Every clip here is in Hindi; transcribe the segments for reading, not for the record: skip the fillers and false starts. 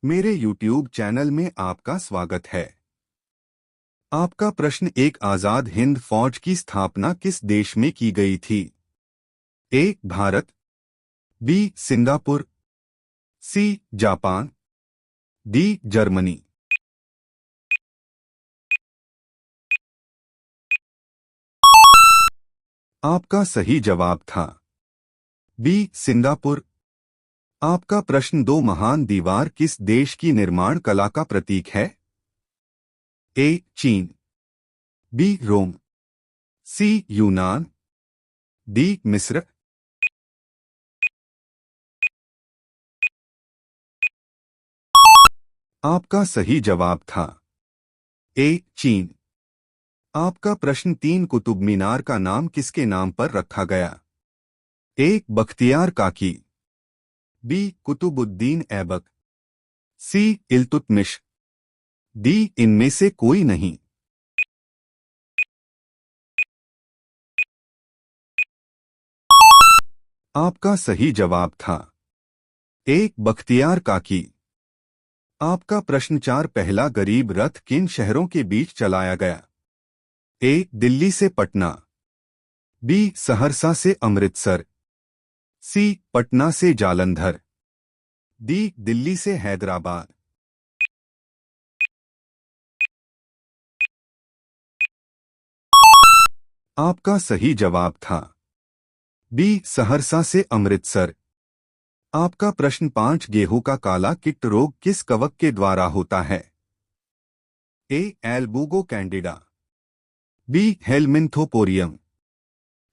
मेरे YouTube चैनल में आपका स्वागत है। आपका प्रश्न एक आजाद हिंद फौज की स्थापना किस देश में की गई थी? A. Bharat, B. Singapore, C. Japan, D. Germany. आपका सही जवाब था बी. सिंगापुर। आपका प्रश्न दो महान दीवार किस देश की निर्माण कला का प्रतीक है? ए. चीन, बी. रोम, सी. यूनान, डी. मिस्र। आपका सही जवाब था ए. चीन। आपका प्रश्न तीन कुतुब मीनार का नाम किसके नाम पर रखा गया? ए. बख्तियार काकी, बी. कुतुबुद्दीन ऐबक, सी. इल्तुतमिश, डी. इनमें से कोई नहीं। आपका सही जवाब था ए. बख्तियार काकी। आपका प्रश्न चार पहला गरीब रथ किन शहरों के बीच चलाया गया? ए. दिल्ली से पटना, बी. सहरसा से अमृतसर, सी. पटना से जालंधर, डी. दिल्ली से हैदराबाद। आपका सही जवाब था बी. सहरसा से अमृतसर। आपका प्रश्न पांच गेहूं का काला कीट रोग किस कवक के द्वारा होता है? A. Albugo candida, B. Helminthosporium,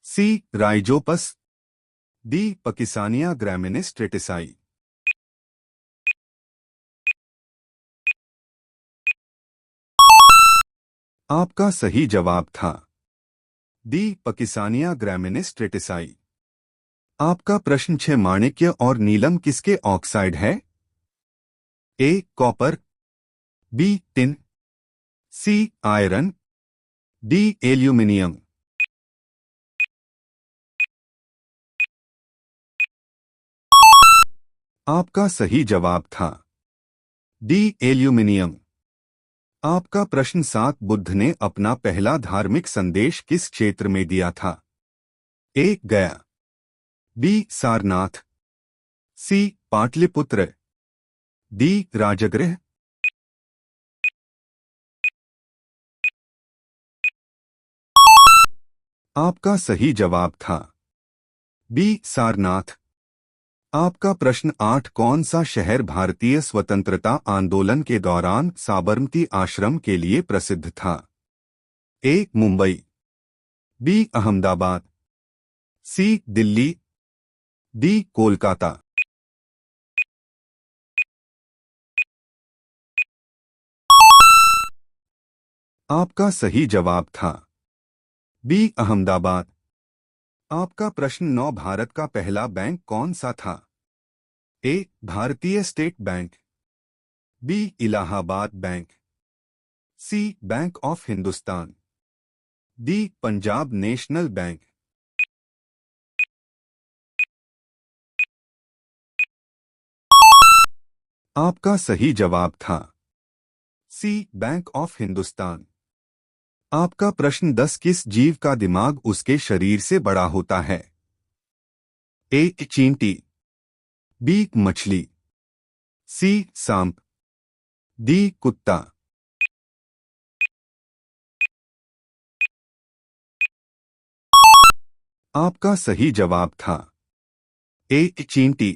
C. Rhizopus, D. Puccinia graminis tritici. आपका सही जवाब था डी. Puccinia graminis tritici. आपका प्रश्न छह माणिक्य और नीलम किसके ऑक्साइड है? A. Copper, B. Tin, C. Iron, D. Aluminium. आपका सही जवाब था डी. एल्यूमिनियम। आपका प्रश्न सात बुद्ध ने अपना पहला धार्मिक संदेश किस क्षेत्र में दिया था? ए. गया, बी. सारनाथ, सी. पाटलिपुत्र, डी. राजगृह। आपका सही जवाब था बी. सारनाथ। आपका प्रश्न आठ कौन सा शहर भारतीय स्वतंत्रता आंदोलन के दौरान साबरमती आश्रम के लिए प्रसिद्ध था? ए. मुंबई, बी. अहमदाबाद, सी. दिल्ली, डी. कोलकाता। आपका सही जवाब था बी. अहमदाबाद। आपका प्रश्न नौ भारत का पहला बैंक कौन सा था? A. Bharatiya state bank, B. Allahabad bank, C. Bank of Hindustan, D. Punjab national bank. आपका सही जवाब था सी. Bank of Hindustan. आपका प्रश्न 10 किस जीव का दिमाग उसके शरीर से बड़ा होता है? ए. चींटी, बी. मछली, सी. सांप, डी. कुत्ता। आपका सही जवाब था ए. चींटी।